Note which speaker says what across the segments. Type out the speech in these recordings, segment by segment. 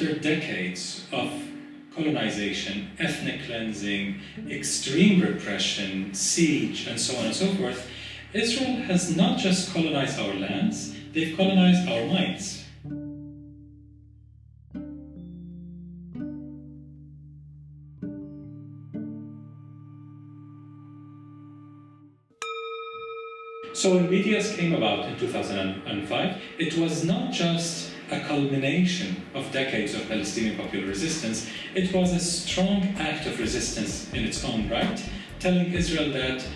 Speaker 1: after decades of colonization, ethnic cleansing, extreme repression, siege, and so on and so forth, Israel has not just colonized our lands, they've colonized our minds. So when BDS came about in 2005, it was not just a culmination of decades of Palestinian popular resistance, it was a strong act of resistance in its own right, telling Israel that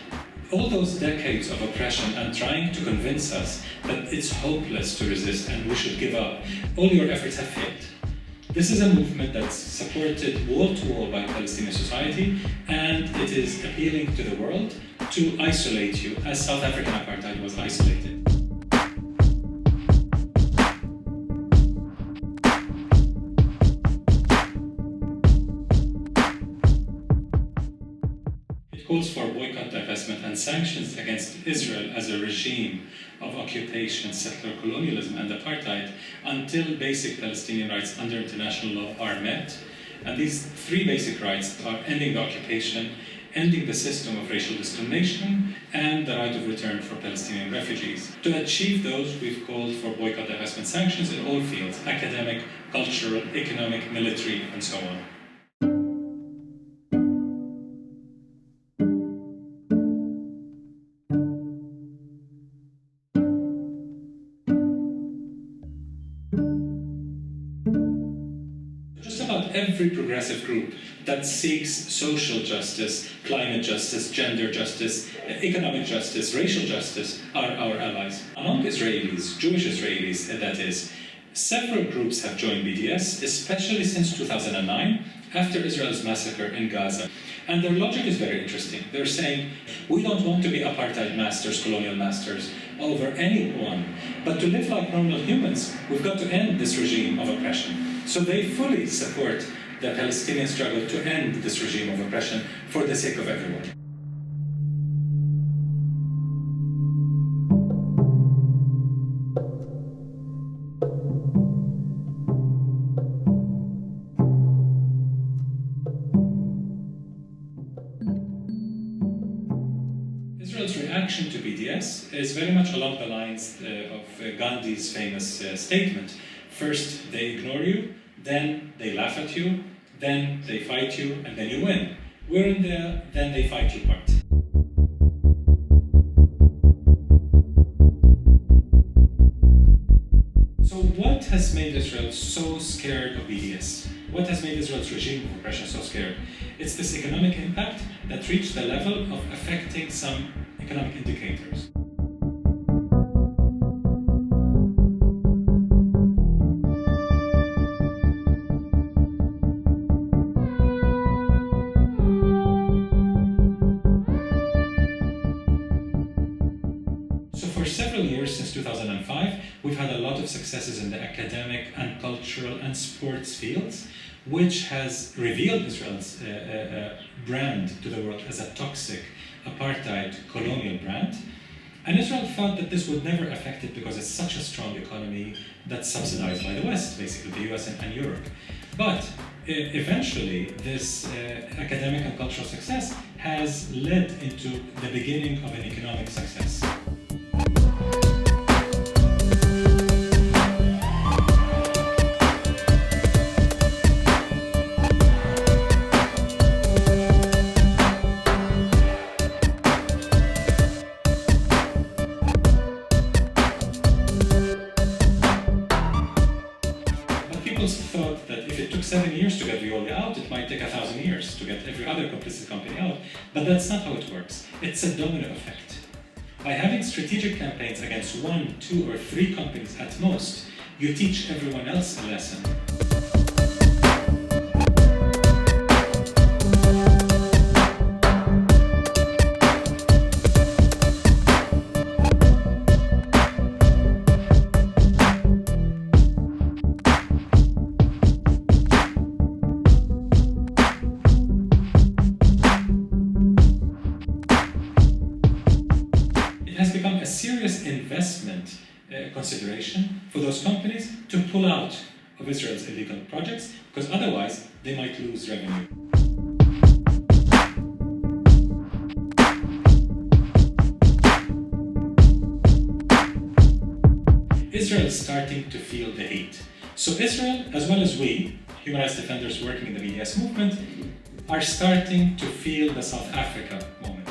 Speaker 1: all those decades of oppression and trying to convince us that it's hopeless to resist and we should give up, all your efforts have failed. This is a movement that's supported wall to wall by Palestinian society, and it is appealing to the world to isolate you as South African apartheid was isolated. It calls for boycott, divestment, and sanctions against Israel as a regime of occupation, settler colonialism, and apartheid until basic Palestinian rights under international law are met. And these three basic rights are ending the occupation, ending the system of racial discrimination, and the right of return for Palestinian refugees. To achieve those, we've called for boycott, divestment, sanctions in all fields: academic, cultural, economic, military, and so on. Every progressive group that seeks social justice, climate justice, gender justice, economic justice, racial justice are our allies. Among Israelis, Jewish Israelis that is, several groups have joined BDS, especially since 2009, after Israel's massacre in Gaza. And their logic is very interesting. They're saying, we don't want to be apartheid masters, colonial masters, over anyone, but to live like normal humans, we've got to end this regime of oppression. So they fully support the Palestinian struggle to end this regime of oppression for the sake of everyone. Israel's reaction to BDS is very much along the lines of Gandhi's famous statement. First, they ignore you, then they laugh at you, then they fight you, and then you win. We're in the then they fight you part. So what has made Israel so scared of BDS? What has made Israel's regime of oppression so scared? It's this economic impact that reached the level of affecting some economic indicators. For several years, since 2005, we've had a lot of successes in the academic and cultural and sports fields, which has revealed Israel's brand to the world as a toxic, apartheid, colonial brand. And Israel thought that this would never affect it because it's such a strong economy that's subsidized by the West, basically the US and Europe. But eventually, this academic and cultural success has led into the beginning of an economic success. Thought that if it took 7 years to get Veolia out, it might take 1,000 years to get every other complicit company out. But that's not how it works. It's a domino effect. By having strategic campaigns against 1, 2, or 3 companies at most, you teach everyone else a lesson. Has become a serious investment consideration for those companies to pull out of Israel's illegal projects, because otherwise they might lose revenue. Israel is starting to feel the heat. So Israel, as well as we, human rights defenders working in the BDS movement, are starting to feel the South Africa moment.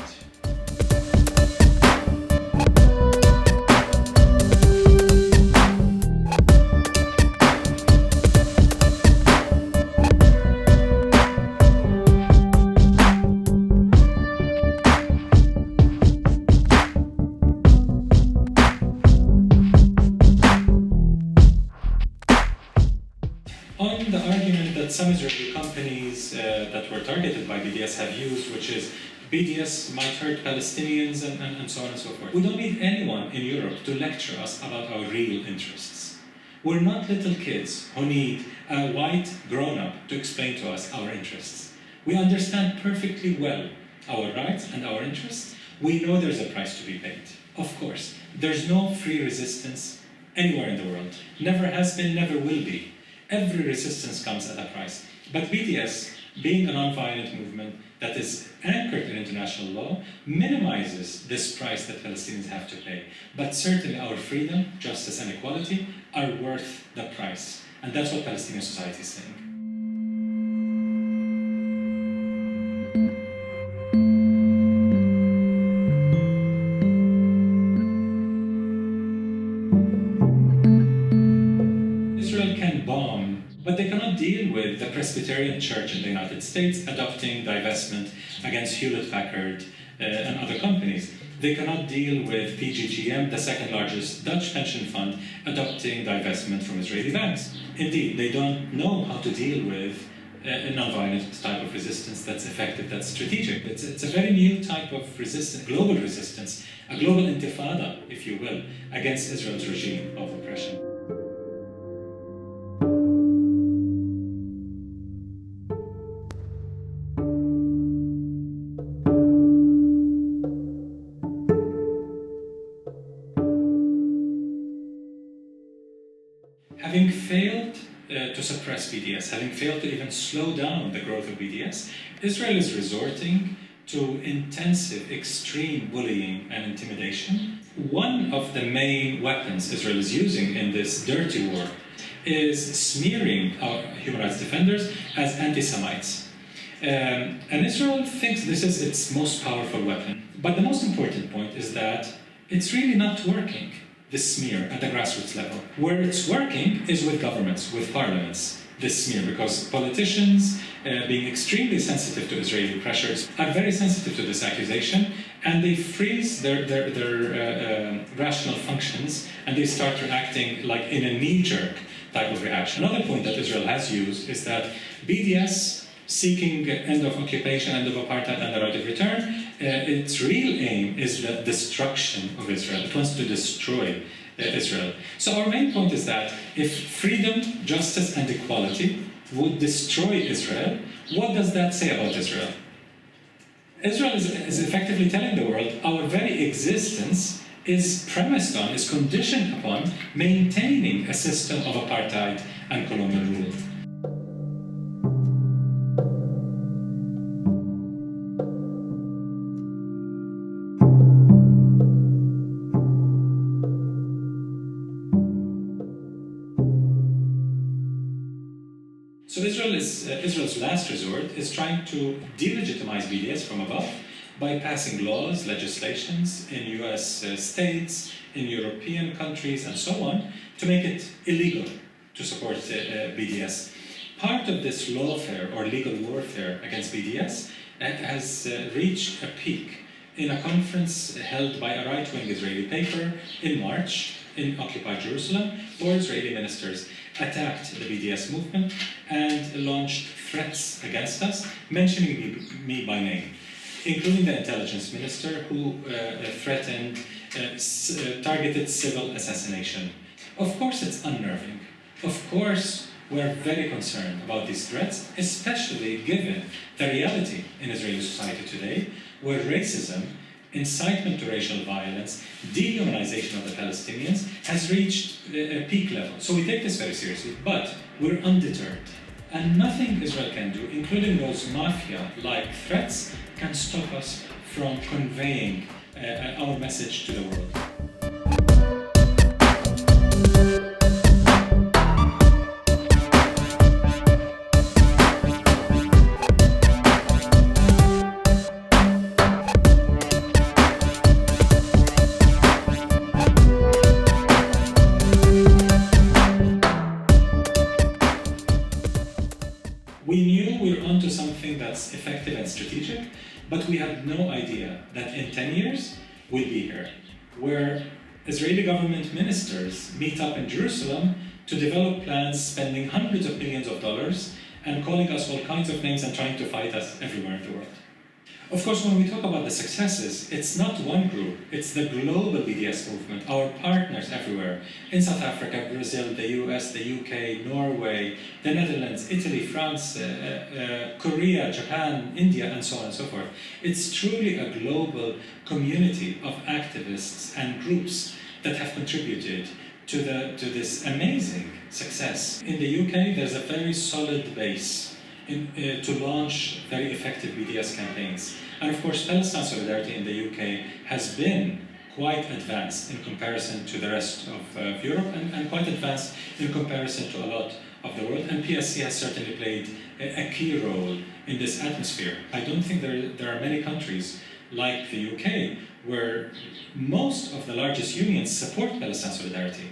Speaker 1: On the argument that some Israeli companies that were targeted by BDS have used, which is BDS might hurt Palestinians and so on and so forth. We don't need anyone in Europe to lecture us about our real interests. We're not little kids who need a white grown-up to explain to us our interests. We understand perfectly well our rights and our interests. We know there's a price to be paid. Of course, there's no free resistance anywhere in the world. Never has been, never will be. Every resistance comes at a price. But BDS, being a non-violent movement that is anchored in international law, minimizes this price that Palestinians have to pay. But certainly our freedom, justice, and equality are worth the price. And that's what Palestinian society is saying. But they cannot deal with the Presbyterian Church in the United States adopting divestment against Hewlett-Packard and other companies. They cannot deal with PGGM, the second largest Dutch pension fund, adopting divestment from Israeli banks. Indeed, they don't know how to deal with a non-violent type of resistance that's effective, that's strategic. It's a very new type of resistance, global resistance, a global intifada, if you will, against Israel's regime of oppression. Having failed to suppress BDS, having failed to even slow down the growth of BDS, Israel is resorting to intensive, extreme bullying and intimidation. One of the main weapons Israel is using in this dirty war is smearing our human rights defenders as anti-Semites. And Israel thinks this is its most powerful weapon. But the most important point is that it's really not working, this smear at the grassroots level. Where it's working is with governments, with parliaments, this smear, because politicians, being extremely sensitive to Israeli pressures, are very sensitive to this accusation, and they freeze their rational functions, and they start reacting like in a knee-jerk type of reaction. Another point that Israel has used is that BDS, seeking end of occupation, end of apartheid, and the right of return, its real aim is the destruction of Israel. It wants to destroy Israel. So our main point is that if freedom, justice, and equality would destroy Israel, what does that say about Israel? Israel is effectively telling the world our very existence is premised on, is conditioned upon maintaining a system of apartheid and colonial rule. So Israel's last resort is trying to delegitimize BDS from above by passing laws, legislations in US states, in European countries, and so on, to make it illegal to support BDS. Part of this lawfare or legal warfare against BDS has reached a peak in a conference held by a right-wing Israeli paper in March in occupied Jerusalem, where Israeli ministers attacked the BDS movement and launched threats against us, mentioning me by name, including the intelligence minister who threatened targeted civil assassination. Of course it's unnerving. Of course we're very concerned about these threats, especially given the reality in Israeli society today, where racism incitement to racial violence, dehumanization of the Palestinians has reached a peak level. So we take this very seriously, but we're undeterred. And nothing Israel can do, including those mafia-like threats, can stop us from conveying our message to the world. We knew we were onto something that's effective and strategic, but we had no idea that in 10 years we'll be here, where Israeli government ministers meet up in Jerusalem to develop plans spending hundreds of millions of dollars and calling us all kinds of names and trying to fight us everywhere in the world. Of course, when we talk about the successes, it's not one group, it's the global BDS movement, our partners everywhere, in South Africa, Brazil, the US, the UK, Norway, the Netherlands, Italy, France, Korea, Japan, India, and so on and so forth. It's truly a global community of activists and groups that have contributed to this amazing success. In the UK, there's a very solid base to launch very effective BDS campaigns. And of course, Palestine Solidarity in the UK has been quite advanced in comparison to the rest of Europe and quite advanced in comparison to a lot of the world. And PSC has certainly played a key role in this atmosphere. I don't think there are many countries like the UK where most of the largest unions support Palestine Solidarity,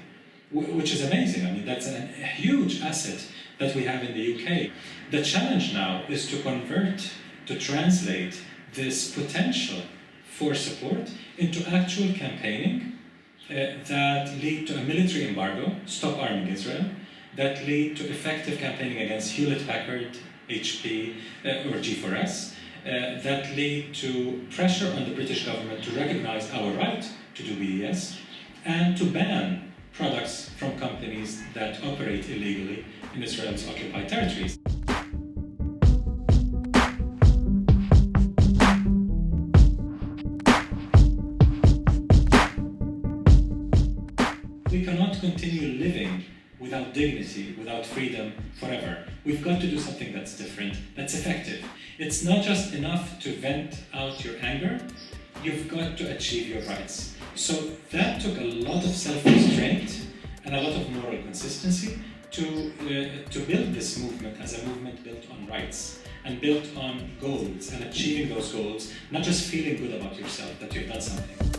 Speaker 1: which is amazing. I mean, that's a huge asset that we have in the UK. The challenge now is to translate this potential for support into actual campaigning that lead to a military embargo, stop arming Israel, that lead to effective campaigning against Hewlett-Packard, HP, or G4S, that lead to pressure on the British government to recognize our right to do BDS and to ban products from companies that operate illegally in Israel's occupied territories. We cannot continue living without dignity, without freedom forever. We've got to do something that's different, that's effective. It's not just enough to vent out your anger, you've got to achieve your rights. So that took a lot of self-restraint and a lot of moral consistency to build this movement as a movement built on rights and built on goals and achieving those goals, not just feeling good about yourself that you've done something.